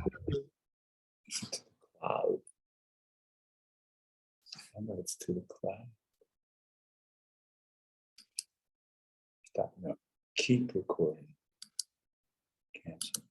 Listen to the cloud. Remember, it's to the cloud. Stop now. Keep recording. Cancel.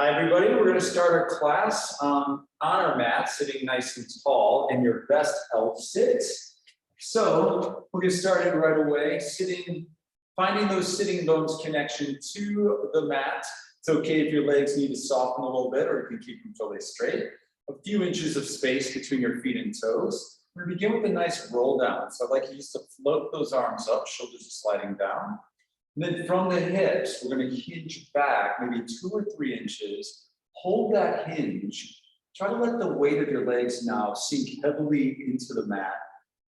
Hi, everybody. We're going to start our class on our mat, sitting nice and tall in your best health sit. So we'll get started right away, finding those sitting bones connection to the mat. It's okay if your legs need to soften a little bit, or you can keep them totally straight. A few inches of space between your feet and toes. We're going to begin with a nice roll down. So I'd like you just to float those arms up, shoulders are sliding down. And then from the hips, we're going to hinge back maybe 2 or 3 inches. Hold that hinge. Try to let the weight of your legs now sink heavily into the mat.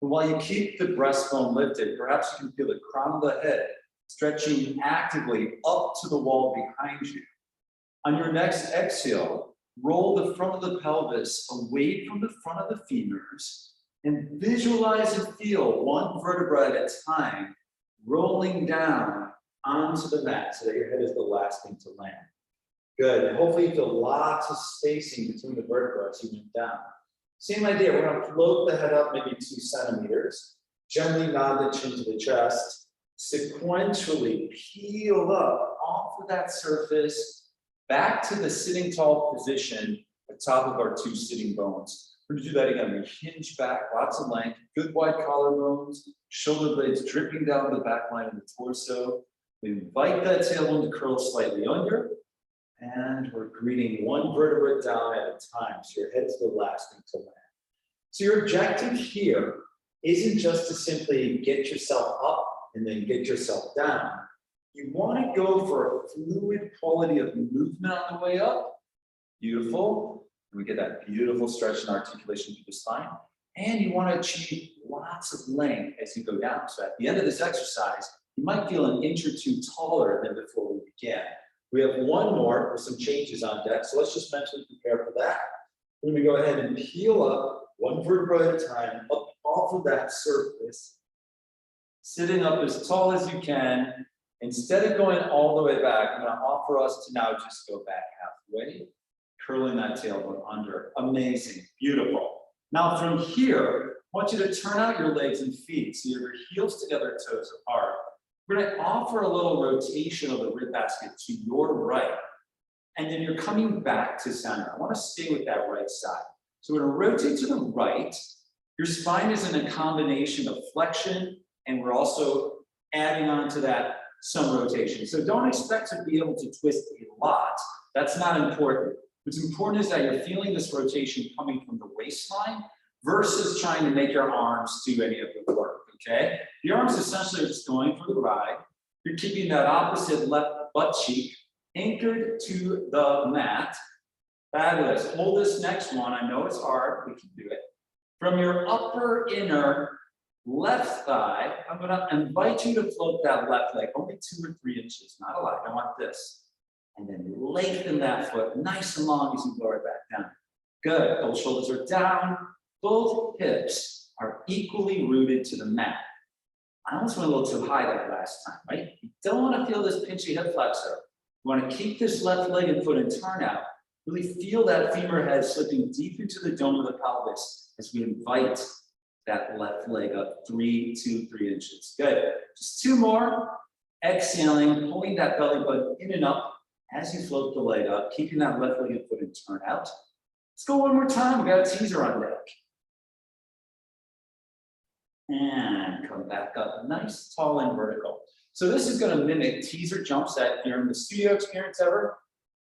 And while you keep the breastbone lifted, perhaps you can feel the crown of the head stretching actively up to the wall behind you. On your next exhale, roll the front of the pelvis away from the front of the femurs and visualize and feel one vertebra at a time rolling down onto the mat so that your head is the last thing to land. Good. And hopefully you feel lots of spacing between the vertebrae as you move down. Same idea. We're going to float the head up maybe 2 centimeters. Gently nod the chin to the chest. Sequentially peel up off of that surface back to the sitting tall position at the top of our 2 sitting bones. We're going to do that again. We hinge back, lots of length, good wide collarbones, shoulder blades dripping down the back line of the torso. We invite that tailbone to curl slightly under, and we're greeting one vertebra down at a time, so your head's the last thing to land. So your objective here isn't just to simply get yourself up and then get yourself down. You want to go for a fluid quality of movement on the way up. Beautiful. We get that beautiful stretch and articulation through the spine. And you want to achieve lots of length as you go down. So at the end of this exercise, you might feel an inch or 2 taller than before we began. We have one more with some changes on deck, so let's just mentally prepare for that. We're going to go ahead and peel up one vertebra at a time, up off of that surface, sitting up as tall as you can. Instead of going all the way back, I'm going to offer us to now just go back halfway, curling that tailbone under. Amazing, beautiful. Now from here, I want you to turn out your legs and feet so your heels together, toes apart. We're going to offer a little rotation of the rib basket to your right, and then you're coming back to center. I want to stay with that right side. So we're going to rotate to the right. Your spine is in a combination of flexion, and we're also adding on to that some rotation. So don't expect to be able to twist a lot. That's not important. What's important is that you're feeling this rotation coming from the waistline versus trying to make your arms do any of the work, okay? The arms essentially are just going for the ride. You're keeping that opposite left butt cheek anchored to the mat. Fabulous. Hold this next one. I know it's hard. We can do it. From your upper inner left thigh, I'm going to invite you to float that left leg, only 2 or 3 inches, not a lot. I want this. And then lengthen that foot nice and long as you lower it back down. Good. Both shoulders are down. Both hips are equally rooted to the mat. I almost went a little too high that last time, right? You don't want to feel this pinchy hip flexor. You want to keep this left leg and foot in turnout. Really feel that femur head slipping deep into the dome of the pelvis as we invite that left leg up 2 to 3 inches. Good. Just 2 more. Exhaling, pulling that belly button in and up as you float the leg up, keeping that left leg and foot in turnout. Let's go one more time. We got a teaser on deck. And come back up, nice, tall, and vertical. So this is going to mimic teaser jumps that you're in the studio experience ever.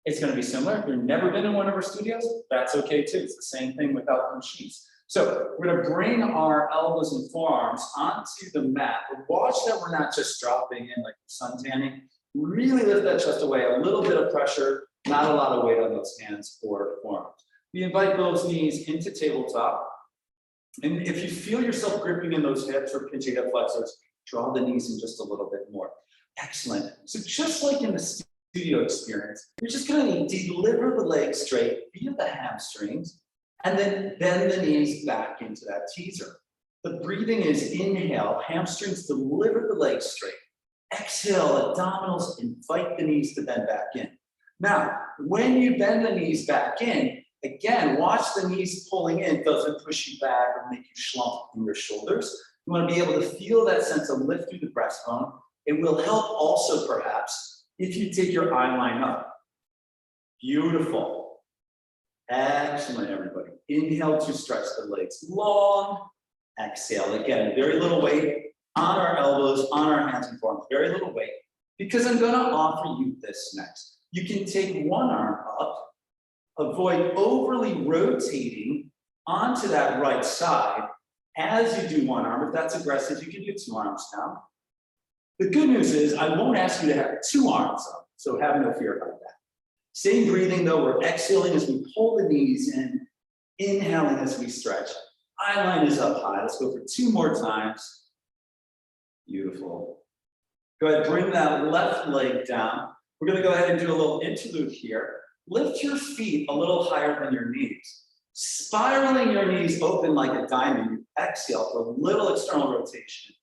It's going to be similar. If you've never been in one of our studios, that's okay too. It's the same thing without the machines. So we're going to bring our elbows and forearms onto the mat. But watch that we're not just dropping in like sun tanning. Really lift that chest away. A little bit of pressure, not a lot of weight on those hands or forearms. We invite those knees into tabletop. And if you feel yourself gripping in those hips or pinching hip flexors, draw the knees in just a little bit more. Excellent. So just like in the studio experience, you're just going to deliver the legs straight via the hamstrings, and then bend the knees back into that teaser. The breathing is inhale, hamstrings deliver the legs straight. Exhale, abdominals, invite the knees to bend back in. Now, when you bend the knees back in, again, watch the knees pulling in, doesn't push you back or make you slump in your shoulders. You want to be able to feel that sense of lift through the breastbone. It will help also, perhaps, if you take your eye line up. Beautiful. Excellent, everybody. Inhale to stretch the legs long. Exhale, again, very little weight on our elbows, on our hands and forearms, very little weight, because I'm going to offer you this next. You can take one arm up, avoid overly rotating onto that right side as you do one arm. If that's aggressive, you can do two arms now. The good news is I won't ask you to have two arms up, so have no fear about that. Same breathing though, we're exhaling as we pull the knees in, inhaling as we stretch. Eye line is up high. Let's go for two more times. Beautiful. Go ahead, bring that left leg down. We're going to go ahead and do a little interlude here. Lift your feet a little higher than your knees. Spiraling your knees open like a diamond. You exhale for a little external rotation.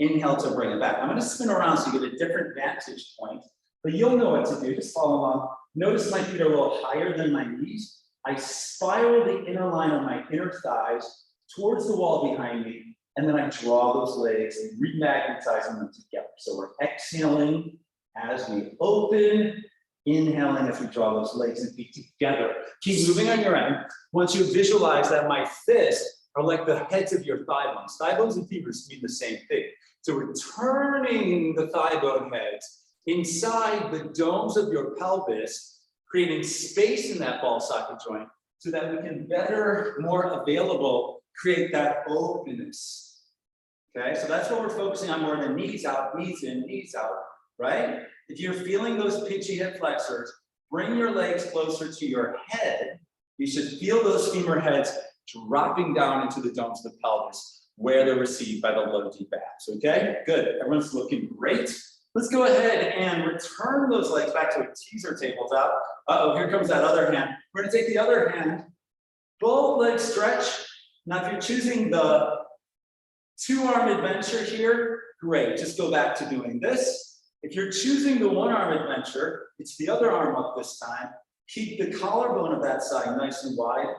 Inhale to bring it back. I'm going to spin around so you get a different vantage point, but you'll know what to do. Just follow along. Notice my feet are a little higher than my knees. I spiral the inner line of my inner thighs towards the wall behind me, and then I draw those legs and remagnetizing them together. So we're exhaling as we open, inhaling as we draw those legs and feet together. Keep moving on your end. Once you visualize that my fists are like the heads of your thigh bones. Thigh bones and femurs mean the same thing. So we're turning the thigh bone heads inside the domes of your pelvis, creating space in that ball socket joint so that we can better, more available, create that openness. Okay, so that's what we're focusing on more than knees out, knees in, knees out, right? If you're feeling those pitchy hip flexors, bring your legs closer to your head. You should feel those femur heads dropping down into the domes of the pelvis where they're received by the low deep abs, okay? Good, everyone's looking great. Let's go ahead and return those legs back to a teaser tabletop. Uh-oh, here comes that other hand. We're gonna take the other hand, both legs stretch. Now, if you're choosing the two-arm adventure here, great, just go back to doing this. If you're choosing the one-arm adventure, it's the other arm up this time. Keep the collarbone of that side nice and wide.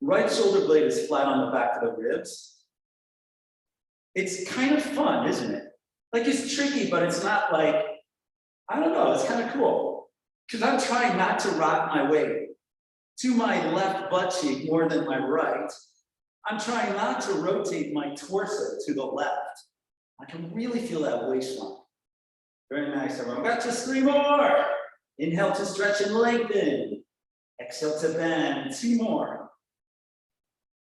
Right shoulder blade is flat on the back of the ribs. It's kind of fun, isn't it? Like, it's tricky, but it's not like, I don't know, it's kind of cool. Because I'm trying not to rock my weight to my left butt cheek more than my right. I'm trying not to rotate my torso to the left. I can really feel that waistline. Very nice, everyone. Got just three more. Inhale to stretch and lengthen. Exhale to bend. Two more.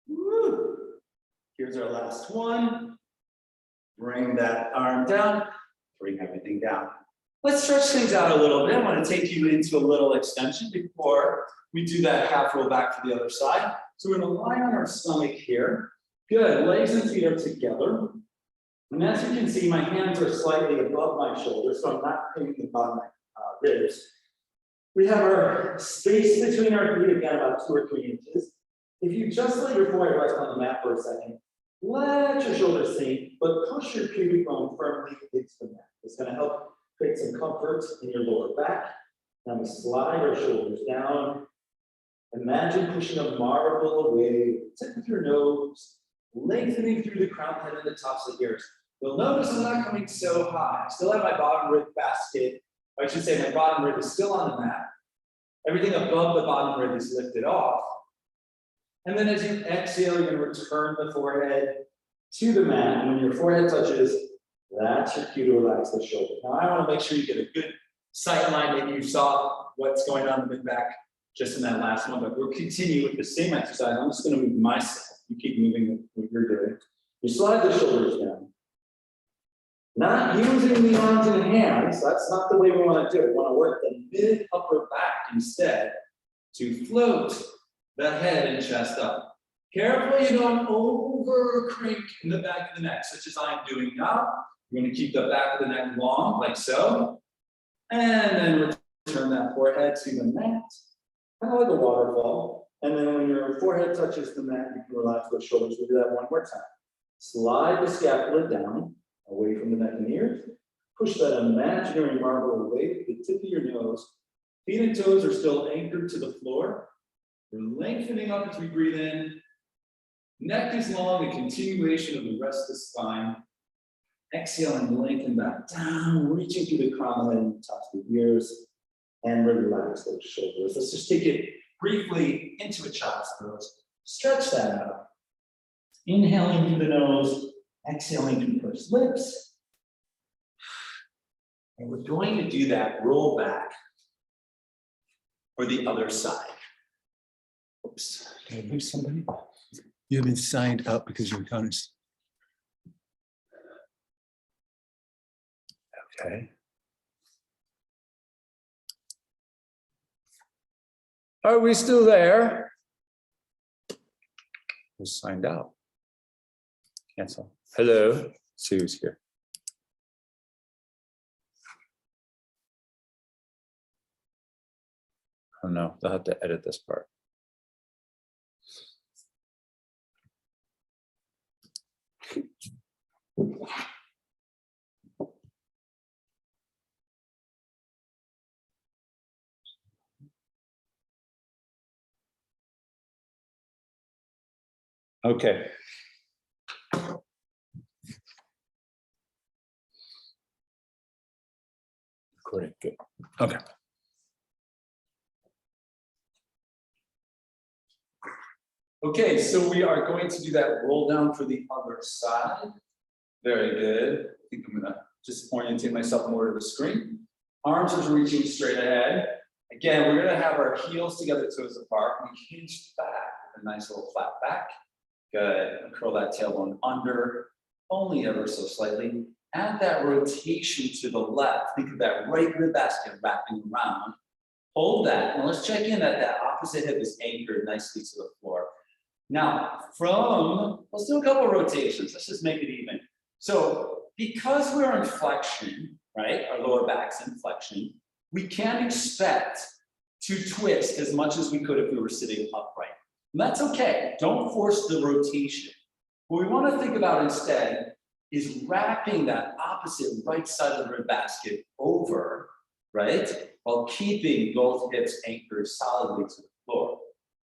Woo. Here's our last one. Bring that arm down. Bring everything down. Let's stretch things out a little bit. I want to take you into a little extension before we do that half roll back to the other side. So we're going to lie on our stomach here. Good. Legs and feet are together. And as you can see, my hands are slightly above my shoulders, so I'm not hitting the bottom of my ribs. We have our space between our feet, again, about 2 or 3 inches. If you just let your forehead rest on the mat for a second, let your shoulders sink, but push your pubic bone firmly into the mat. It's going to help create some comfort in your lower back. Now we slide our shoulders down. Imagine pushing a marble away, tip of your nose, lengthening through the crown head and the tops of the ears. You'll notice I'm not coming so high. I still have my bottom rib basket. I should say my bottom rib is still on the mat. Everything above the bottom rib is lifted off. And then as you exhale, you're going to return the forehead to the mat. And when your forehead touches, that's your cue to relax the shoulder. Now I want to make sure you get a good sight line that you saw what's going on in the mid-back just in that last one, but we'll continue with the same exercise. I'm just going to move myself. You keep moving what you're doing. You slide the shoulders down. Not using the arms and hands. That's not the way we want to do it. We want to work the mid-upper back instead to float the head and chest up. Careful you don't over crink in the back of the neck, such as I'm doing now. You're going to keep the back of the neck long, like so. And then turn that forehead to the mat, kind of like a waterfall. And then when your forehead touches the mat, you can relax those shoulders. We'll do that one more time. Slide the scapula down, away from the neck and ears. Push that imaginary marble away with the tip of your nose. Feet and toes are still anchored to the floor. We're lengthening up as we breathe in. Neck is long, a continuation of the rest of the spine. Exhale and lengthen back down, reaching through the crown of the head and tops of the ears. And relax those shoulders. Let's just take it briefly into a child's pose. Stretch that out. Inhaling through the nose, exhaling through pursed lips. And we're going to do that roll back for the other side. Oops. Did I lose somebody? You've been signed up because you're honest. Okay. Are we still there? Who's signed out? Cancel. Hello, Sue's here. Oh no, they'll have to edit this part. Okay. Recording, good. Okay. Okay, so we are going to do that roll down for the other side. Very good. I think I'm gonna just orientate myself more to the screen. Arms are reaching straight ahead. Again, we're gonna have our heels together, toes apart. We hinge back with a nice little flat back. Good. And curl that tailbone under, only ever so slightly. Add that rotation to the left. Think of that right rib basket wrapping around. Hold that. Now let's check in that that opposite hip is anchored nicely to the floor. Now, let's do a couple of rotations. Let's just make it even. So because we're in flexion, right? Our lower back's in flexion, we can't expect to twist as much as we could if we were sitting upright. And that's okay. Don't force the rotation. What we want to think about instead is wrapping that opposite right side of the rib basket over, right? While keeping both hips anchored solidly to the floor.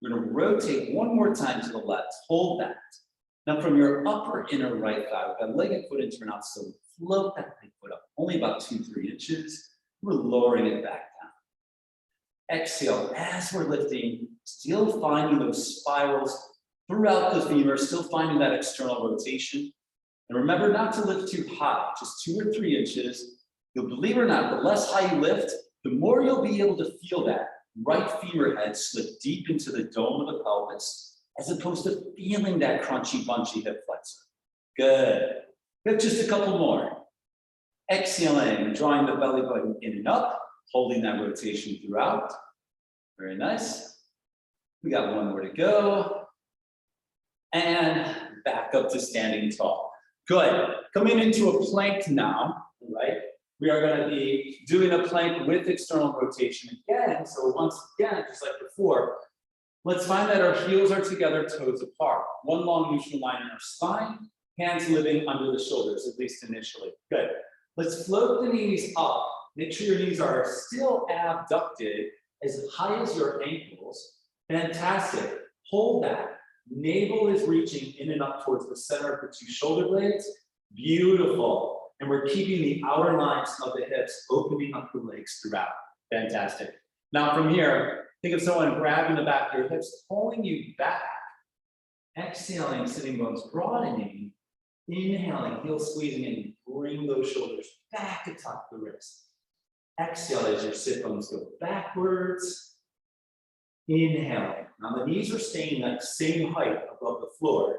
We're going to rotate one more time to the left. Hold that. Now from your upper inner right thigh, with that leg and foot in turn out, so float that right foot up, only about 2-3 inches. We're lowering it back down. Exhale as we're lifting, still finding those spirals throughout the femur, still finding that external rotation. And remember not to lift too high, just 2 or 3 inches. You'll believe it or not, the less high you lift, the more you'll be able to feel that right femur head slip deep into the dome of the pelvis, as opposed to feeling that crunchy, bunchy hip flexor. Good. Good, just a couple more. Exhaling, drawing the belly button in and up, holding that rotation throughout. Very nice. We got one more to go. And back up to standing tall. Good. Coming into a plank now, right? We are going to be doing a plank with external rotation again. So once again, just like before, let's find that our heels are together, toes apart. One long neutral line in our spine, hands living under the shoulders, at least initially. Good. Let's float the knees up. Make sure your knees are still abducted as high as your ankles. Fantastic. Hold that. Navel is reaching in and up towards the center of the two shoulder blades. Beautiful. And we're keeping the outer lines of the hips, opening up the legs throughout. Fantastic. Now from here, think of someone grabbing the back of your hips, pulling you back. Exhaling, sitting bones broadening. Inhaling, heels squeezing in. Bring those shoulders back atop the wrist. Exhale as your sit bones go backwards. Inhaling. Now the knees are staying at the same height above the floor,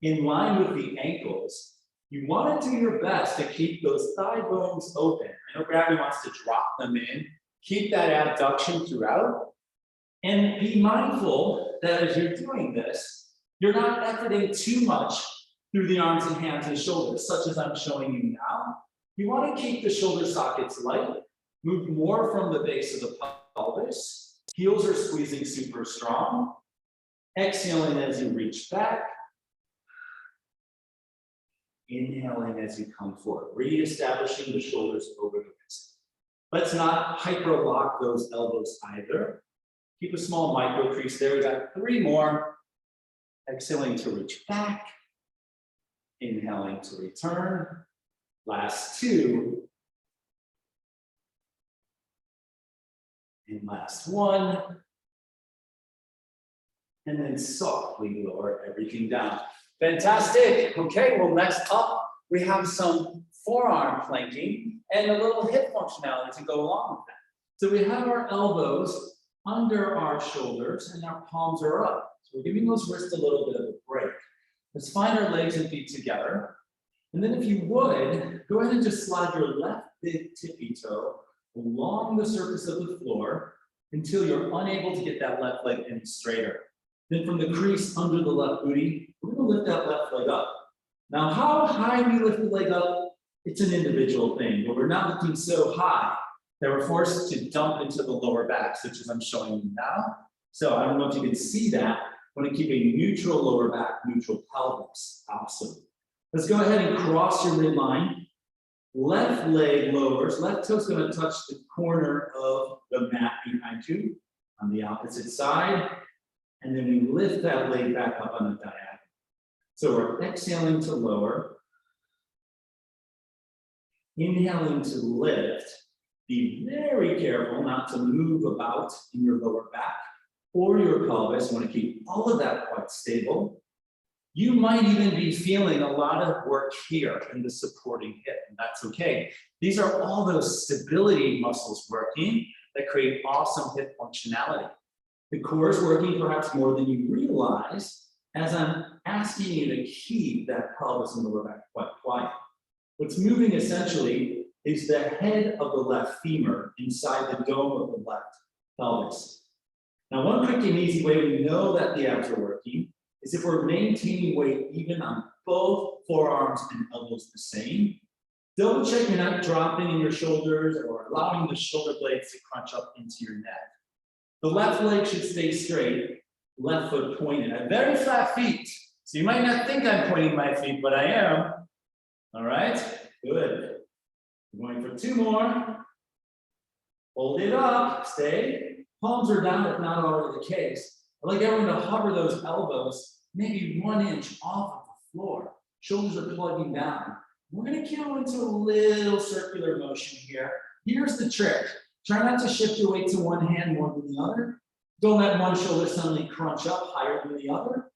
in line with the ankles. You want to do your best to keep those thigh bones open. I know gravity wants to drop them in. Keep that abduction throughout. And be mindful that as you're doing this, you're not efforting too much through the arms and hands and shoulders, such as I'm showing you now. You want to keep the shoulder sockets light. Move more from the base of the pelvis. Heels are squeezing super strong. Exhaling as you reach back. Inhaling as you come forward, reestablishing the shoulders over the wrist. Let's not hyper lock those elbows either. Keep a small micro crease there. We got 3 more. Exhaling to reach back. Inhaling to return. Last 2. And last 1. And then softly lower everything down. Fantastic. Okay, well, next up, we have some forearm planking and a little hip functionality to go along with that. So we have our elbows under our shoulders and our palms are up. So we're giving those wrists a little bit of a break. Let's find our legs and feet together. And then if you would, go ahead and just slide your left big tippy toe along the surface of the floor until you're unable to get that left leg any straighter. Then from the crease under the left booty, we're going to lift that left leg up. Now, how high we lift the leg up, it's an individual thing, but we're not lifting so high that we're forced to dump into the lower back, such as I'm showing you now. So I don't know if you can see that. I want to keep a neutral lower back, neutral pelvis. Awesome. Let's go ahead and cross your midline. Left leg lowers. Left toe's going to touch the corner of the mat behind you on the opposite side. And then we lift that leg back up on the diagonal. So we're exhaling to lower. Inhaling to lift. Be very careful not to move about in your lower back or your pelvis. You want to keep all of that quite stable. You might even be feeling a lot of work here in the supporting hip, and that's okay. These are all those stability muscles working that create awesome hip functionality. The core is working perhaps more than you realize as I'm asking you to keep that pelvis and lower back quite quiet. What's moving essentially is the head of the left femur inside the dome of the left pelvis. Now, one quick and easy way we know that the abs are working is if we're maintaining weight even on both forearms and elbows the same. Double check you're not dropping in your shoulders or allowing the shoulder blades to crunch up into your neck. The left leg should stay straight, left foot pointed. I have very flat feet, so you might not think I'm pointing my feet, but I am. All right, good. We're going for 2 more. Hold it up, stay. Palms are down if not already the case. I'd like everyone to hover those elbows maybe 1 inch off of the floor. Shoulders are plugging down. We're going to go into a little circular motion here. Here's the trick. Try not to shift your weight to one hand more than the other. Don't let one shoulder suddenly crunch up higher than the other.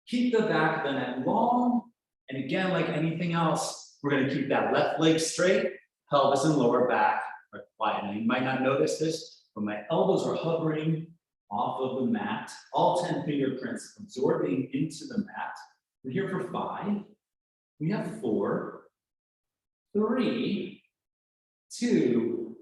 Keep the back of the neck long. And again, like anything else, we're going to keep that left leg straight, pelvis and lower back are quiet. Now, you might not notice this, but my elbows are hovering off of the mat. All 10 fingerprints absorbing into the mat. We're here for 5. We have 4, 3, 2,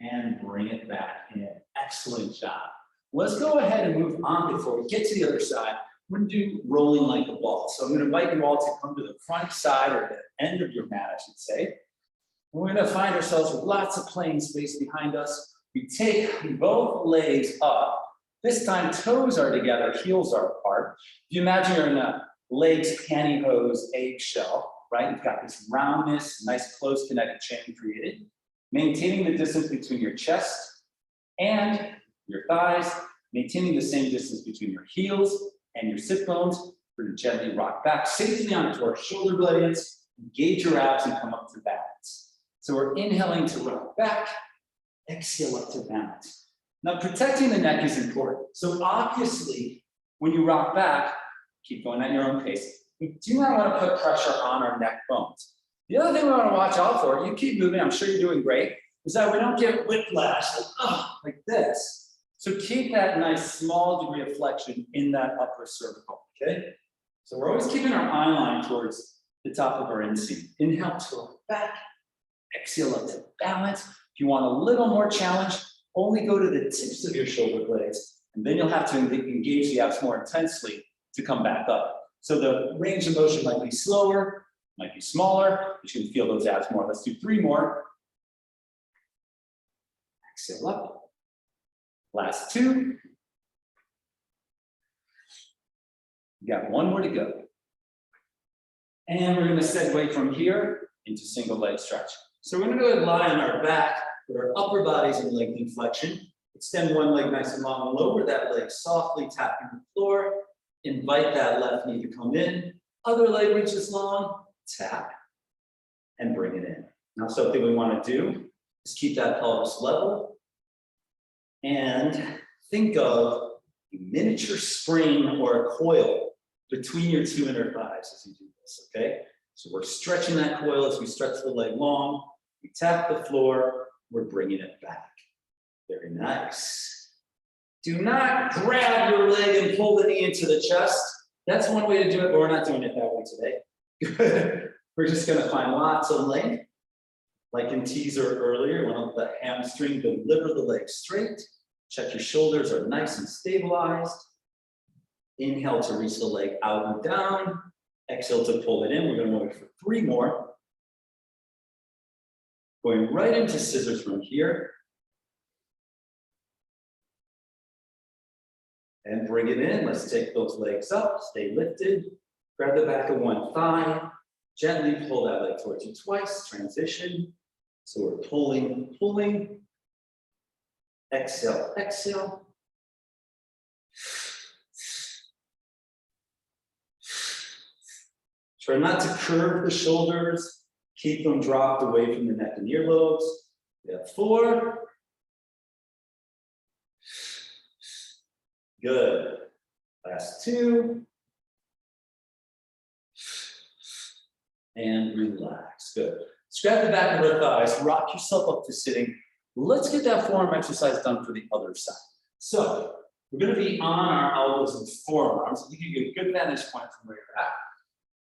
and bring it back in. Excellent job. Let's go ahead and move on before we get to the other side. We're going to do rolling like a ball. So I'm going to invite you all to come to the front side or the end of your mat, I should say. We're going to find ourselves with lots of playing space behind us. We take both legs up. This time, toes are together, heels are apart. If you imagine you're in a legs pantyhose eggshell, right? You've got this roundness, nice close connected chain created. Maintaining the distance between your chest and your thighs, maintaining the same distance between your heels and your sit bones. We're going to gently rock back safely onto our shoulder blades, engage your abs and come up to balance. So we're inhaling to rock back, exhale up to balance. Now protecting the neck is important. So obviously, when you rock back, keep going at your own pace. We do not want to put pressure on our neck bones. The other thing we want to watch out for, you keep moving, I'm sure you're doing great, is that we don't get whiplash like this. So keep that nice small degree of flexion in that upper cervical, okay? So we're always keeping our eye line towards the top of our inseam. Inhale to rock back, exhale up to balance. If you want a little more challenge, only go to the tips of your shoulder blades, and then you'll have to engage the abs more intensely to come back up. So the range of motion might be slower, might be smaller, but you can feel those abs more. Let's do 3 more. Exhale up. Last two. You got one more to go. And we're going to segue from here into single leg stretch. So we're going to go ahead and lie on our back with our upper bodies in lengthening flexion. Extend one leg nice and long, lower that leg softly, tapping the floor. Invite that left knee to come in. Other leg reaches long, tap, and bring it in. Now something we want to do is keep that pelvis level and think of a miniature spring or a coil between your two inner thighs as you do this, okay? So we're stretching that coil as we stretch the leg long. We tap the floor, we're bringing it back. Very nice. Do not grab your leg and pull the knee into the chest. That's one way to do it, but we're not doing it that way today. Good. We're just gonna find lots of length. Like in teaser earlier, when the hamstring, deliver the leg straight. Check your shoulders are nice and stabilized. Inhale to reach the leg out and down. Exhale to pull it in. We're gonna move it for 3 more. Going right into scissors from here. And bring it in. Let's take those legs up, stay lifted. Grab the back of one thigh. Gently pull that leg towards you twice, transition. So we're pulling, pulling. Exhale, exhale. Try not to curve the shoulders. Keep them dropped away from the neck and earlobes. We have 4. Good. Last 2. And relax. Good. Grab the back of the thighs, rock yourself up to sitting. Let's get that forearm exercise done for the other side. So we're going to be on our elbows and forearms. I think you get a good vantage point from where you're at.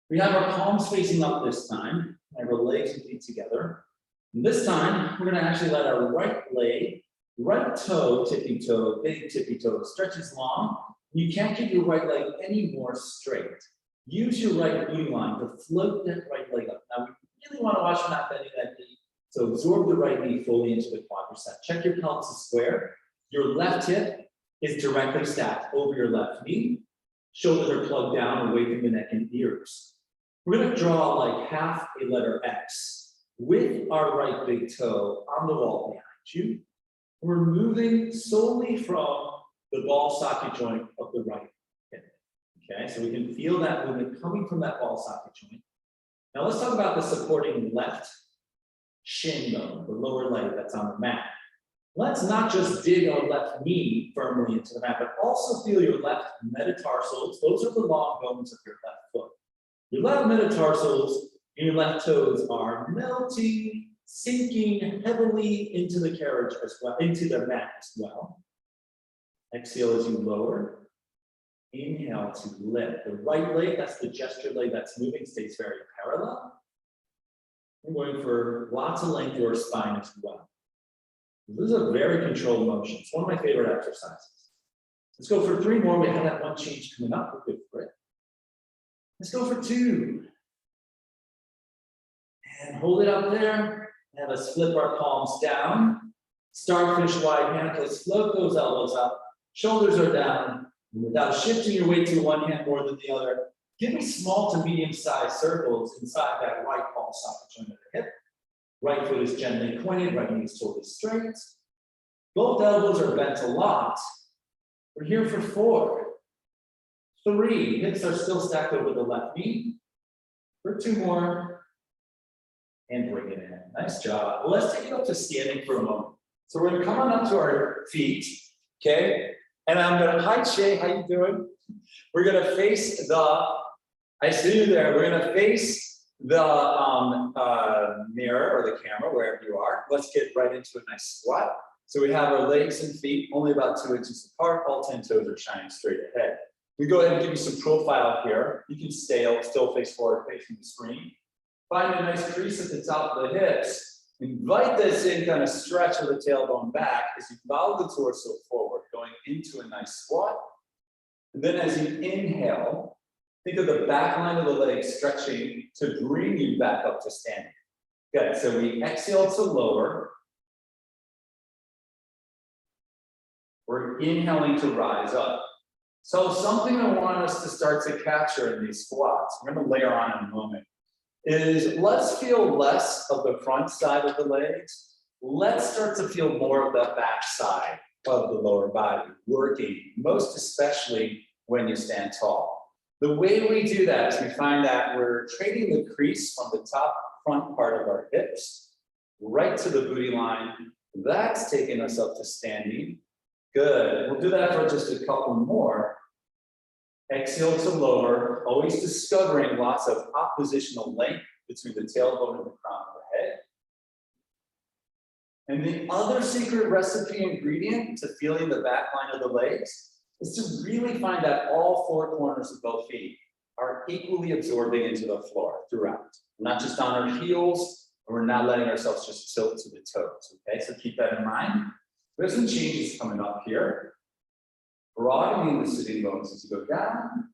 We have our palms facing up this time, and our legs and feet together. And this time, we're going to actually let our right leg, right toe, tippy toe, big tippy toe, stretches long. You can't keep your right leg any more straight. Use your right glute line to float that right leg up. Now, we really want to watch for not bending that knee. So absorb the right knee fully into the quadricep. Check your pelvis is square. Your left hip is directly stacked over your left knee. Shoulders are plugged down away from the neck and ears. We're going to draw like half a letter X with our right big toe on the wall behind you. We're moving solely from the ball socket joint of the right hip. Okay, so we can feel that movement coming from that ball socket joint. Now let's talk about the supporting left shin bone, the lower leg that's on the mat. Let's not just dig our left knee firmly into the mat, but also feel your left metatarsals. Those are the long bones of your left foot. Your left metatarsals and your left toes are melting, sinking heavily into the carriage as well, into the mat as well. Exhale as you lower. Inhale to lift. The right leg, that's the gesture leg that's moving, stays very parallel. We're going for lots of length to our spine as well. This is a very controlled motion. It's one of my favorite exercises. Let's go for 3 more. We have that one change coming up. We're good for it. Let's go for 2. And hold it up there. And let's flip our palms down. Starfish wide hand. Let's float those elbows up. Shoulders are down. And without shifting your weight to one hand more than the other, give me small to medium-sized circles inside that right ball socket joint of the hip. Right foot is gently pointed, right knee is totally straight. Both elbows are bent a lot. We're here for 4. 3, hips are still stacked over the left knee. For 2 more. And bring it in. Nice job. Well, let's take it up to standing for a moment. So we're going to come on up to our feet, okay? And I'm going to, hi Shay, how you doing? We're going to face the, I see you there. We're going to face the mirror or the camera, wherever you are. Let's get right into a nice squat. So we have our legs and feet only about 2 inches apart. All 10 toes are shining straight ahead. We go ahead and give you some profile here. You can still face forward, facing the screen. Find a nice crease at the top of the hips. Invite this in, kind of stretch with the tailbone back as you bow the torso forward, going into a nice squat. And then as you inhale, think of the back line of the leg stretching to bring you back up to standing. Good, so we exhale to lower. We're inhaling to rise up. So something I want us to start to capture in these squats, we're gonna layer on in a moment, is let's feel less of the front side of the legs. Let's start to feel more of the back side of the lower body working, most especially when you stand tall. The way we do that is we find that we're trading the crease from the top front part of our hips right to the booty line. That's taking us up to standing. Good. We'll do that for just a couple more. Exhale to lower, always discovering lots of oppositional length between the tailbone and the crown of the head. And the other secret recipe ingredient to feeling the back line of the legs is to really find that all four corners of both feet are equally absorbing into the floor throughout. Not just on our heels, and we're not letting ourselves just tilt to the toes, okay? So keep that in mind. There's some changes coming up here. Broadening the sitting bones as you go down,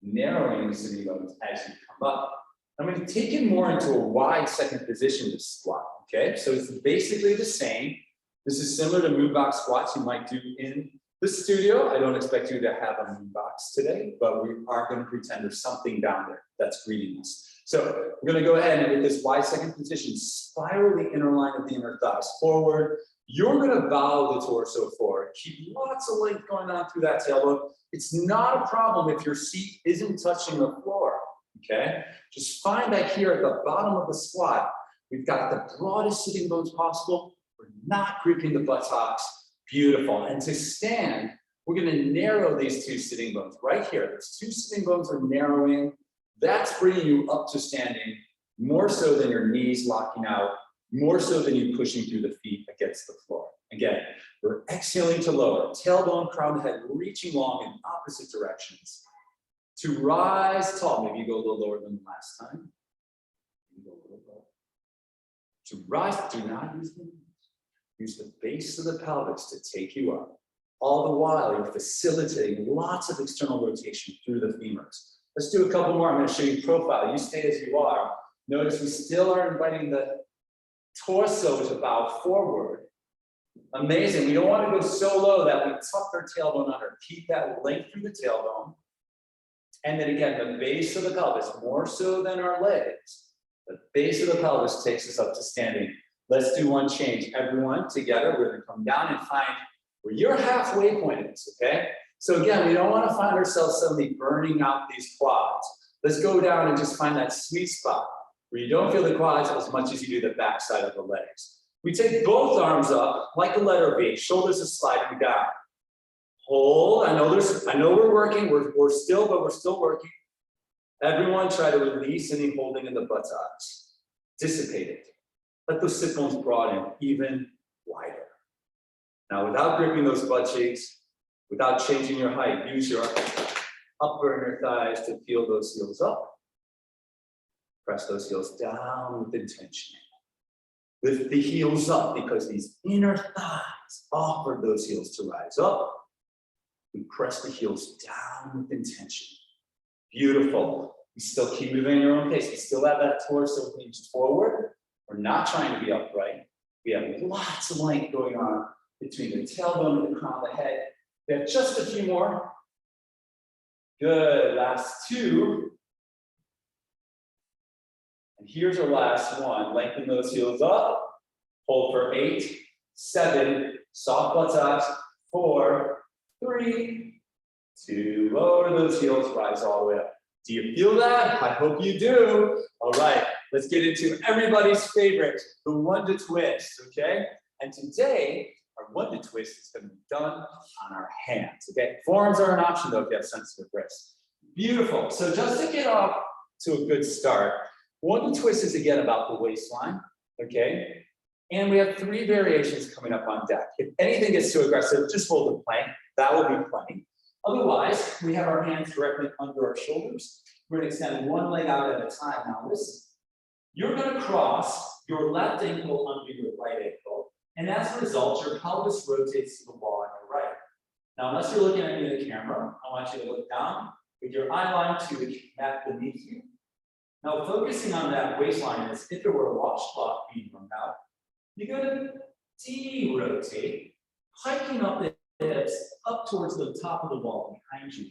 narrowing the sitting bones as you come up. I'm going to take it more into a wide second position to squat, okay? So it's basically the same. This is similar to moon box squats you might do in the studio. I don't expect you to have a moon box today, but we are going to pretend there's something down there that's greeting us. So we're going to go ahead and with this wide second position, spiral the inner line of the inner thighs forward. You're going to bow the torso forward. Keep lots of length going on through that tailbone. It's not a problem if your seat isn't touching the floor, okay? Just find that here at the bottom of the squat, we've got the broadest sitting bones possible. We're not gripping the buttocks. Beautiful. And to stand, we're going to narrow these two sitting bones right here. Those two sitting bones are narrowing. That's bringing you up to standing, more so than your knees locking out, more so than you pushing through the feet against the floor. Again, we're exhaling to lower, tailbone, crown, head, reaching long in opposite directions. To rise tall, maybe you go a little lower than the last time. You go a little lower. To rise, do not use the knees. Use the base of the pelvis to take you up. All the while, you're facilitating lots of external rotation through the femurs. Let's do a couple more. I'm going to show you profile. You stay as you are. Notice we still are inviting the torso to bow forward. Amazing. We don't want to go so low that we tuck our tailbone under. Keep that length through the tailbone. And then again, the base of the pelvis, more so than our legs, the base of the pelvis takes us up to standing. Let's do one change. Everyone together, we're going to come down and find where your halfway point is, okay? So again, we don't want to find ourselves suddenly burning out these quads. Let's go down and just find that sweet spot where you don't feel the quads as much as you do the back side of the legs. We take both arms up like a letter V, shoulders are sliding down. Hold, I know we're working, we're still working. Everyone try to release any holding in the buttocks. Dissipate it. Let those sit bones broaden even wider. Now without gripping those butt cheeks, without changing your height, use your upper inner thighs to feel those heels up. Press those heels down with intention. Lift the heels up because these inner thighs offer those heels to rise up. We press the heels down with intention. Beautiful. You still keep moving at your own pace. We still have that torso hinged forward. We're not trying to be upright. We have lots of length going on between the tailbone and the crown of the head. We have just a few more. Good. Last two. And here's our last one. Lengthen those heels up. Hold for 8, 7, soft buttocks, 4, 3, 2, lower those heels, rise all the way up. Do you feel that? I hope you do. All right, let's get into everybody's favorite, the Wunda twist, okay? And today, our Wunda twist is going to be done on our hands, okay? Forearms are an option though if you have sensitive wrists. Beautiful. So just to get off to a good start, Wunda twist is again about the waistline, okay? And we have 3 variations coming up on deck. If anything gets too aggressive, just hold the plank. That will be plenty. Otherwise, we have our hands directly under our shoulders. We're going to extend one leg out at a time. Now listen, you're going to cross your left ankle under your right ankle. And as a result, your pelvis rotates to the wall on your right. Now, unless you're looking at me in the camera, I want you to look down with your eye line to the mat beneath you. Now, focusing on that waistline as if it were a washcloth being wrung out, you're going to de-rotate, hiking up the hips up towards the top of the wall behind you.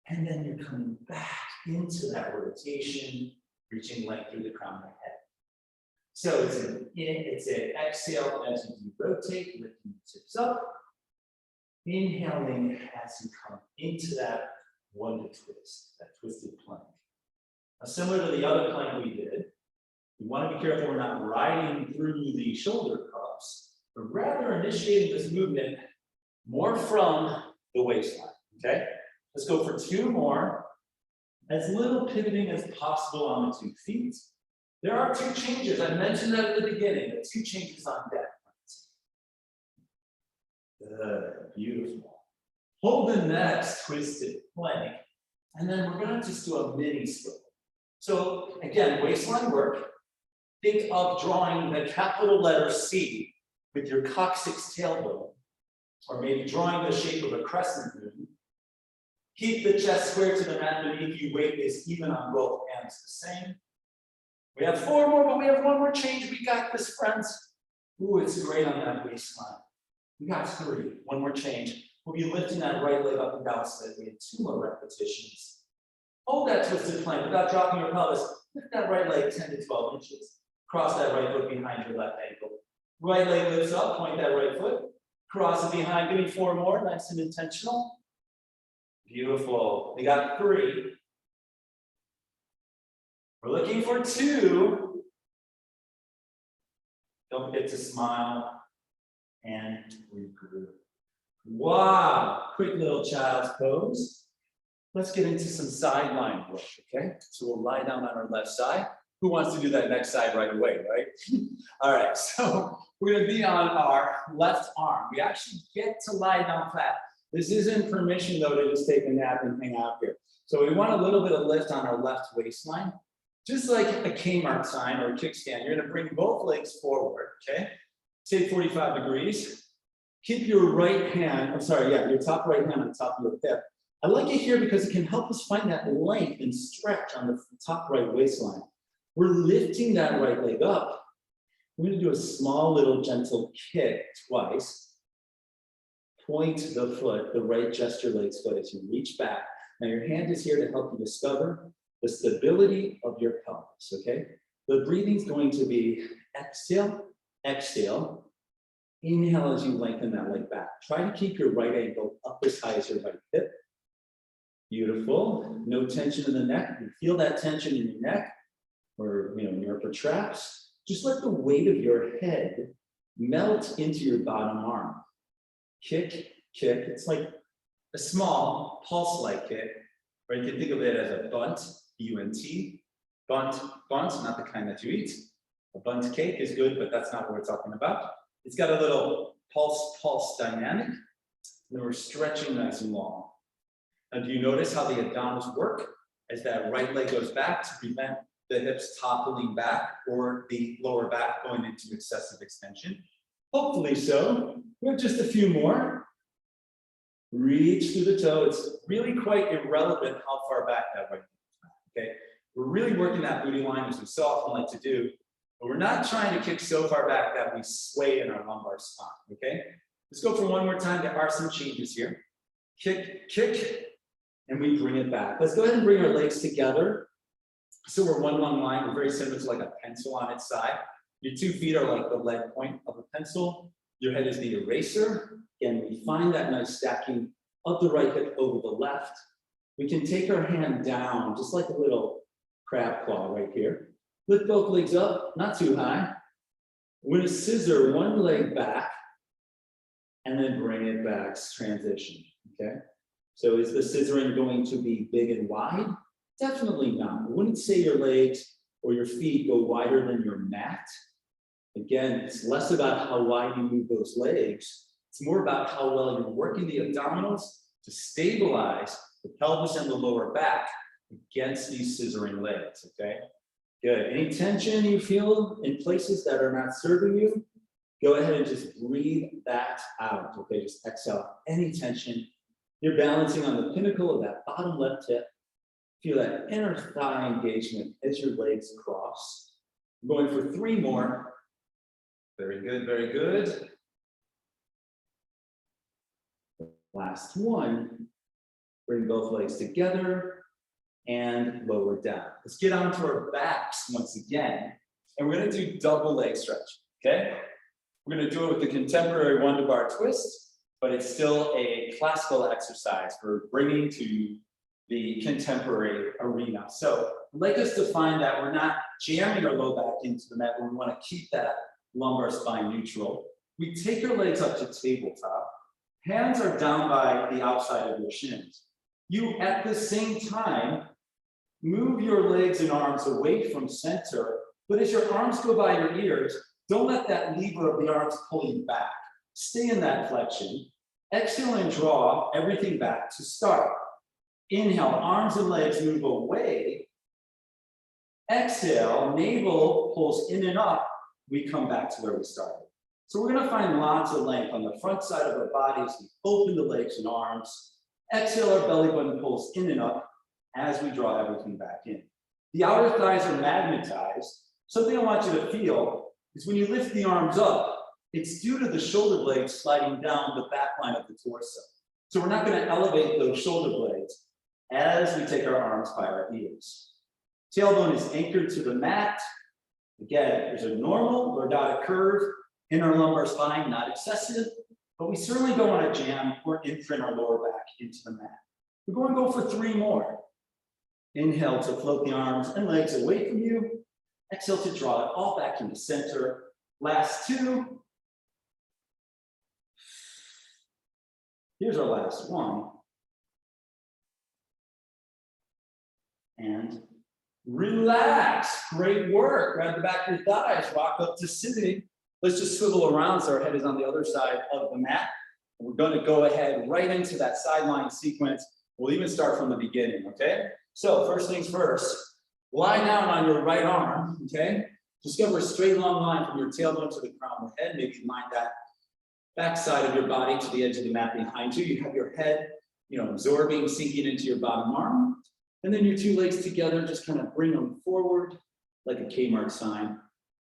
And then you're coming back into that rotation, reaching length through the crown of the head. So it's an exhale as you rotate, lifting the hips up. Inhaling as you come into that Wunda twist, that twisted plank. Now, similar to the other plank we did, we want to be careful we're not riding through the shoulder cups, but rather initiating this movement more from the waistline, okay? Let's go for 2 more. As little pivoting as possible on the 2 feet. There are 2 changes. I mentioned that at the beginning, the 2 changes on deck. Beautiful. Hold the next twisted plank, and then we're going to just do a mini swivel. So again, waistline work. Think of drawing the capital letter C with your coccyx tailbone, or maybe drawing the shape of a crescent moon. Keep the chest square to the mat beneath you. Weight is even on both ends the same. We have 4 more, but we have 1 more change. We got this, friends. Ooh, it's great on that waistline. We got 3, 1 more change. We'll be lifting that right leg up and down slightly in 2 more repetitions. Hold that twisted plank without dropping your pelvis. Lift that right leg 10 to 12 inches. Cross that right foot behind your left ankle. Right leg lifts up, point that right foot. Cross it behind, give me 4 more, nice and intentional. Beautiful. We got 3. We're looking for 2. Don't forget to smile and regroup. Wow, quick little child's pose. Let's get into some sideline work, okay? So we'll lie down on our left side. Who wants to do that next side right away, right? All right, so we're gonna be on our left arm. We actually get to lie down flat. This isn't permission though to just take a nap and hang out here. So we want a little bit of lift on our left waistline. Just like a Kmart sign or a kickstand, you're gonna bring both legs forward, okay? Take 45 degrees. Keep your right hand, your top right hand on top of your hip. I like it here because it can help us find that length and stretch on the top right waistline. We're lifting that right leg up. We're gonna do a small little gentle kick twice. Point the foot, the right gesture leg's foot as you reach back. Now your hand is here to help you discover the stability of your pelvis, okay? The breathing's going to be exhale, exhale. Inhale as you lengthen that leg back. Try to keep your right ankle up as high as your right hip. Beautiful. No tension in the neck. You feel that tension in your neck or in your upper traps. Just let the weight of your head melt into your bottom arm. Kick, kick. It's like a small pulse-like kick, or you can think of it as a bunt, B-U-N-T. Bunt, not the kind that you eat. A bunt cake is good, but that's not what we're talking about. It's got a little pulse dynamic, and then we're stretching nice and long. Now, do you notice how the abdominals work as that right leg goes back to prevent the hips toppling back or the lower back going into excessive extension? Hopefully so. We have just a few more. Reach through the toe. It's really quite irrelevant how far back that right leg is, okay? We're really working that booty line as we so often like to do. But we're not trying to kick so far back that we sway in our lumbar spine, okay? Let's go for 1 more time. There are some changes here. Kick, kick, and we bring it back. Let's go ahead and bring our legs together. So we're one long line. We're very similar to like a pencil on its side. Your 2 feet are like the lead point of a pencil. Your head is the eraser. Again, we find that nice stacking of the right hip over the left. We can take our hand down, just like a little crab claw right here. Lift both legs up, not too high. We're gonna scissor one leg back and then bring it back, transition, okay? So is the scissoring going to be big and wide? Definitely not. I wouldn't say your legs or your feet go wider than your mat. Again, it's less about how wide you move those legs. It's more about how well you're working the abdominals to stabilize the pelvis and the lower back against these scissoring legs, okay? Good. Any tension you feel in places that are not serving you, go ahead and just breathe that out, okay? Just exhale any tension. You're balancing on the pinnacle of that bottom left hip. Feel that inner thigh engagement as your legs cross. I'm going for 3 more. Very good, very good. Last one. Bring both legs together and lower down. Let's get onto our backs once again. And we're gonna do double leg stretch, okay? We're gonna do it with the contemporary Wunda Bar twist, but it's still a classical exercise for bringing to the contemporary arena. So I'd like us to find that we're not jamming our low back into the mat, but we wanna keep that lumbar spine neutral. We take your legs up to tabletop. Hands are down by the outside of your shins. You, at the same time, move your legs and arms away from center, but as your arms go by your ears, don't let that lever of the arms pull you back. Stay in that flexion. Exhale and draw everything back to start. Inhale, arms and legs move away. Exhale, navel pulls in and up. We come back to where we started. So we're gonna find lots of length on the front side of our bodies. We open the legs and arms. Exhale, our belly button pulls in and up as we draw everything back in. The outer thighs are magnetized. Something I want you to feel is when you lift the arms up, it's due to the shoulder blades sliding down the back line of the torso. So we're not gonna elevate those shoulder blades as we take our arms by our ears. Tailbone is anchored to the mat. Again, there's a normal lordotic curve in our lumbar spine, not excessive, but we certainly don't want to jam or imprint our lower back into the mat. We're going to go for 3 more. Inhale to float the arms and legs away from you. Exhale to draw it all back into center. Last 2. Here's our last one. And relax. Great work. Grab the back of your thighs. Rock up to sitting. Let's just swivel around so our head is on the other side of the mat. And we're going to go ahead right into that sideline sequence. We'll even start from the beginning, okay? So first things first, lie down on your right arm, okay? Discover a straight long line from your tailbone to the crown of the head. Maybe line that back side of your body to the edge of the mat behind you. You have your head, absorbing, sinking into your bottom arm. And then your 2 legs together, just kind of bring them forward like a Kmart sign.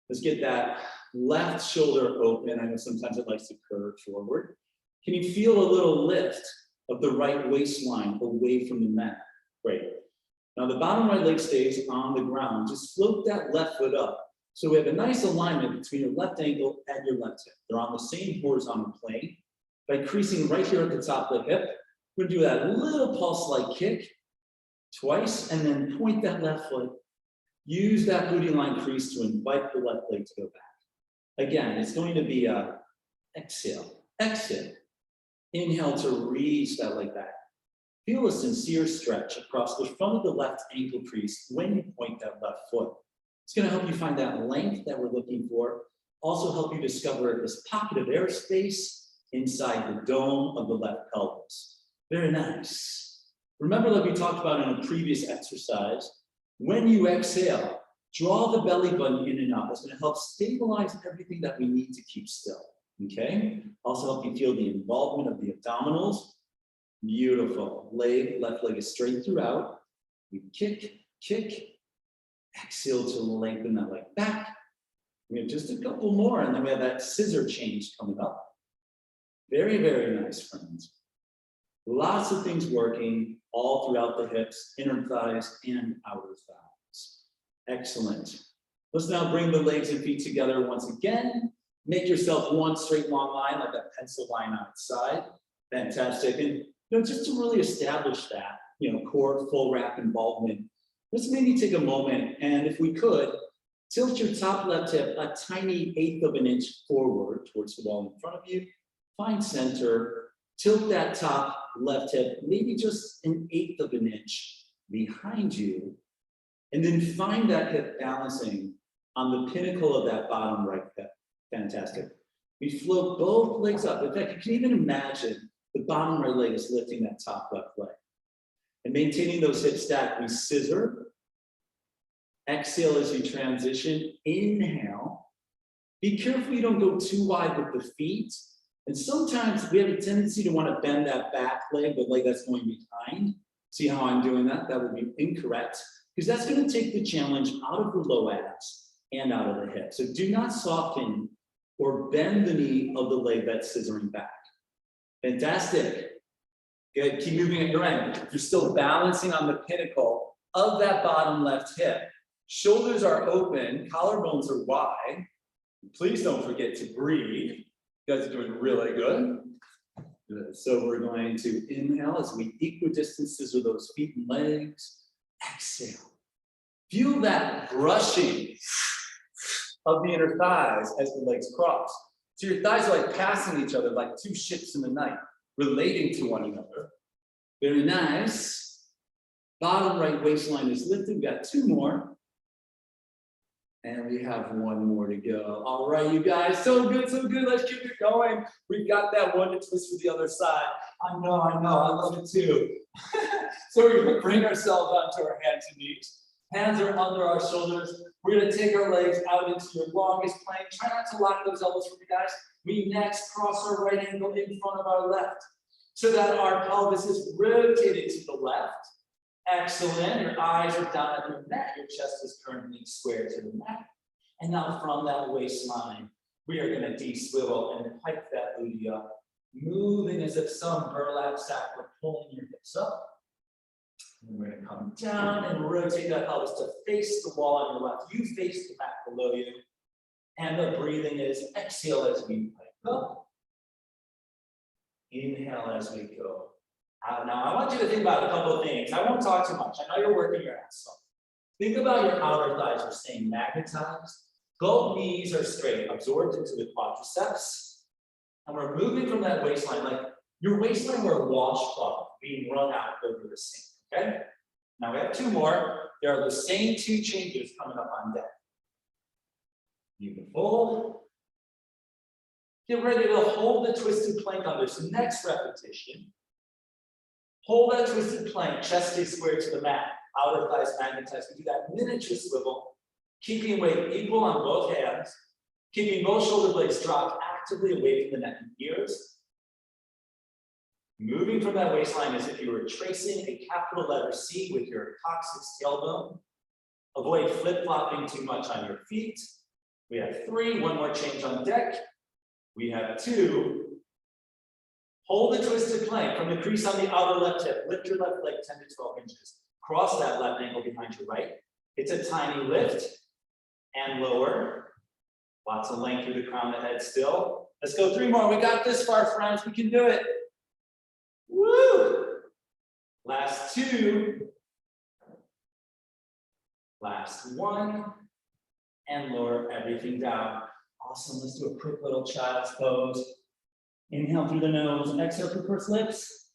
Let's get that left shoulder open. I know sometimes it likes to curve forward. Can you feel a little lift of the right waistline away from the mat? Great. Now the bottom right leg stays on the ground. Just float that left foot up. So we have a nice alignment between your left ankle and your left hip. They're on the same horizontal plane. By creasing right here at the top of the hip, we're gonna do that little pulse-like kick twice, and then point that left foot. Use that glute line crease to invite the left leg to go back. Again, it's going to be a exhale, exhale. Inhale to reach that leg back. Feel a sincere stretch across the front of the left ankle crease when you point that left foot. It's going to help you find that length that we're looking for. Also help you discover this pocket of airspace inside the dome of the left pelvis. Very nice. Remember, like we talked about in a previous exercise, when you exhale, draw the belly button in and out. That's going to help stabilize everything that we need to keep still. Okay? Also help you feel the involvement of the abdominals. Beautiful. Left leg is straight throughout. We kick, kick. Exhale to lengthen that leg back. We have just a couple more, and then we have that scissor change coming up. Very, very nice, friends. Lots of things working all throughout the hips, inner thighs, and outer thighs. Excellent. Let's now bring the legs and feet together once again. Make yourself one straight long line, like that pencil line on its side. Fantastic. And just to really establish that, core full wrap involvement, let's maybe take a moment, and if we could, tilt your top left hip a tiny 1/8 of an inch forward towards the wall in front of you. Find center. Tilt that top left hip, maybe just an 1/8 of an inch behind you. And then find that hip balancing on the pinnacle of that bottom right hip. Fantastic. We float both legs up. In fact, you can even imagine the bottom right leg is lifting that top left leg. And maintaining those hips stacked, we scissor. Exhale as you transition. Inhale. Be careful you don't go too wide with the feet. And sometimes we have a tendency to want to bend that back leg, the leg that's going behind. See how I'm doing that? That would be incorrect, because that's going to take the challenge out of the low abs and out of the hip. So do not soften or bend the knee of the leg that's scissoring back. Fantastic. Good, keep moving at your end. You're still balancing on the pinnacle of that bottom left hip. Shoulders are open, collarbones are wide. Please don't forget to breathe. You guys are doing really good. Good. So we're going to inhale as we equidistance with those feet and legs. Exhale. Feel that brushing of the inner thighs as the legs cross. So your thighs are like passing each other like two ships in the night, relating to one another. Very nice. Bottom right waistline is lifted. We've got two more. And we have one more to go. All right, you guys, so good, so good. Let's keep it going. We've got that one to twist for the other side. I know, I love it too. So we're gonna bring ourselves onto our hands and knees. Hands are under our shoulders. We're gonna take our legs out into your longest plank. Try not to lock those elbows for me, guys. We next cross our right ankle in front of our left so that our pelvis is rotated to the left. Excellent. Your eyes are down at your neck. Your chest is currently square to the neck. And now from that waistline, we are going to de-swivel and pipe that booty up, moving as if some burlap sack were pulling your hips up. And we're going to come down and rotate that pelvis to face the wall on your left. You face the mat below you. And the breathing is exhale as we pipe up. Inhale as we go. Now, I want you to think about a couple of things. I won't talk too much. I know you're working your ass off. Think about your outer thighs are staying magnetized. Both knees are straight, absorbed into the quadriceps. And we're moving from that waistline, like your waistline were a washcloth being run out over the sink, okay? Now we have two more. There are the same two changes coming up on deck. Beautiful. Get ready to hold the twisted plank on this next repetition. Hold that twisted plank, chest stays square to the mat, outer thighs magnetized. We do that miniature swivel, keeping weight equal on both hands, keeping both shoulder blades dropped actively away from the neck and ears. Moving from that waistline as if you were tracing a capital letter C with your coccyx tailbone. Avoid flip-flopping too much on your feet. We have 3, one more change on deck. We have 2. Hold the twisted plank from the crease on the outer left hip. Lift your left leg 10 to 12 inches. Cross that left ankle behind your right. It's a tiny lift and lower. Lots of length through the crown of the head still. Let's go 3 more. We got this far, friends. We can do it. Woo! Last 2. Last 1. And lower everything down. Awesome. Let's do a quick little child's pose. Inhale through the nose and exhale through pursed lips.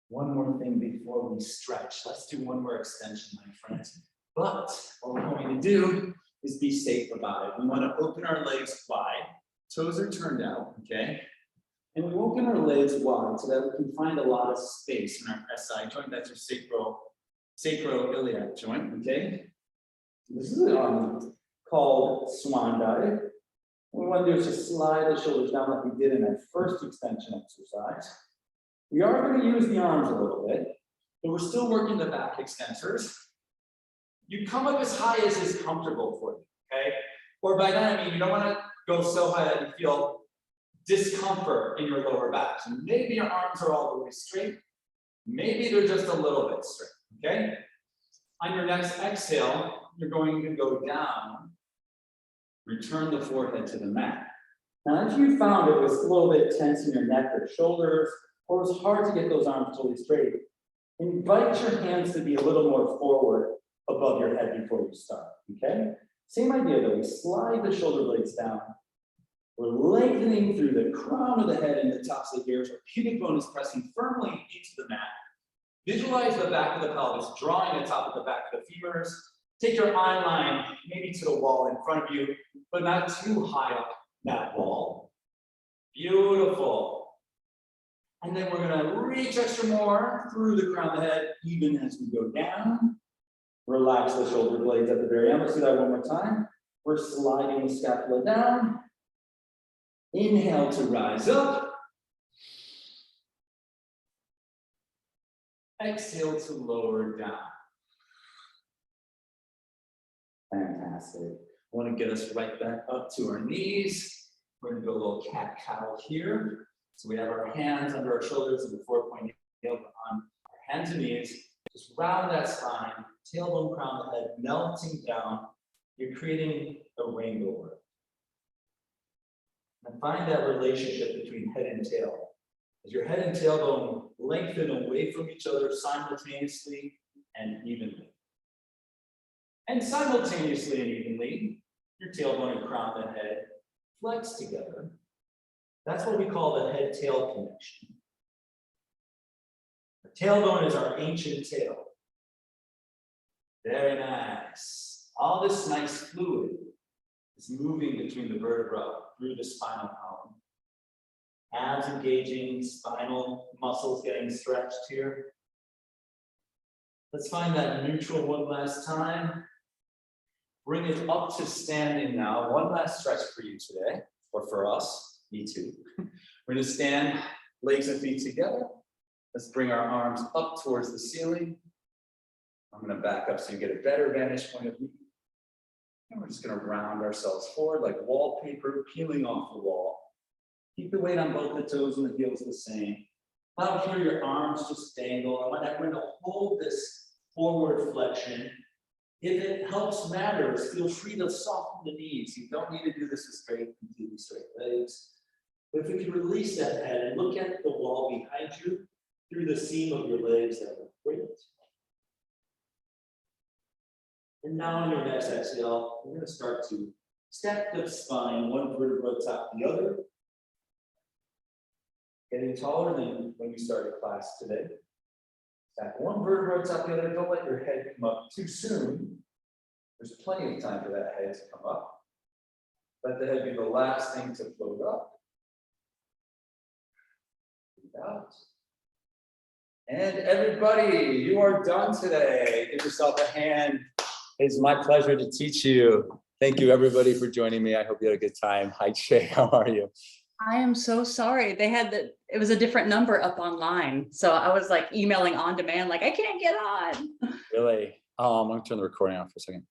One more thing before we stretch. Let's do one more extension, my friends. But what we're going to do is be safe about it. We want to open our legs wide. Toes are turned out, okay? And we open our legs wide so that we can find a lot of space in our SI joint. That's your sacroiliac joint, okay? This is called swan dive. What we want to do is just slide the shoulders down like we did in that first extension exercise. We are going to use the arms a little bit, but we're still working the back extensors. You come up as high as is comfortable for you, okay? Or by that I mean you don't want to go so high that you feel discomfort in your lower back. So maybe your arms are all the way straight. Maybe they're just a little bit straight, okay? On your next exhale, you're going to go down. Return the forehead to the mat. Now, if you found it was a little bit tense in your neck or shoulders, or it was hard to get those arms totally straight, invite your hands to be a little more forward above your head before you start, okay? Same idea though, we slide the shoulder blades down. We're lengthening through the crown of the head and the tops of the ears. Our pubic bone is pressing firmly into the mat. Visualize the back of the pelvis, drawing the top of the back of the femurs. Take your eye line maybe to the wall in front of you, but not too high up that wall. Beautiful. And then we're going to reach extra more through the crown of the head, even as we go down. Relax the shoulder blades at the very end. Let's do that one more time. We're sliding the scapula down. Inhale to rise up. Exhale to lower down. Fantastic. I want to get us right back up to our knees. We're going to do a little cat-cow here. So we have our hands under our shoulders and the 4-point nail on our hands and knees. Just round that spine, tailbone, crown the head, melting down. You're creating a rainbow bird. And find that relationship between head and tail. As your head and tailbone lengthen away from each other simultaneously and evenly. And simultaneously and evenly, your tailbone and crown the head flex together. That's what we call the head-tail connection. The tailbone is our ancient tail. Very nice. All this nice fluid is moving between the vertebrae through the spinal column. Abs engaging, spinal muscles getting stretched here. Let's find that neutral one last time. Bring it up to standing now. One last stretch for you today, or for us, me too. We're gonna stand, legs and feet together. Let's bring our arms up towards the ceiling. I'm gonna back up so you get a better vantage point of me. And we're just gonna round ourselves forward like wallpaper peeling off the wall. Keep the weight on both the toes and the heels the same. Out here, your arms just dangle. I'm gonna hold this forward flexion. If it helps matters, feel free to soften the knees. You don't need to do this with completely straight legs. But if we can release that head and look at the wall behind you through the seam of your legs, that would be great. And now on your next exhale, we're going to start to stack the spine, one vertebra top the other. Getting taller than when we started class today. Stack one vertebra top the other. Don't let your head come up too soon. There's plenty of time for that head to come up. Let the head be the last thing to float up. Breathe out. And everybody, you are done today. Give yourself a hand. It's my pleasure to teach you. Thank you, everybody, for joining me. I hope you had a good time. Hi, Shay. How are you? I am so sorry. They had it was a different number up online. So I was like emailing on demand, like, I can't get on. Really? I'm going to turn the recording off for a second.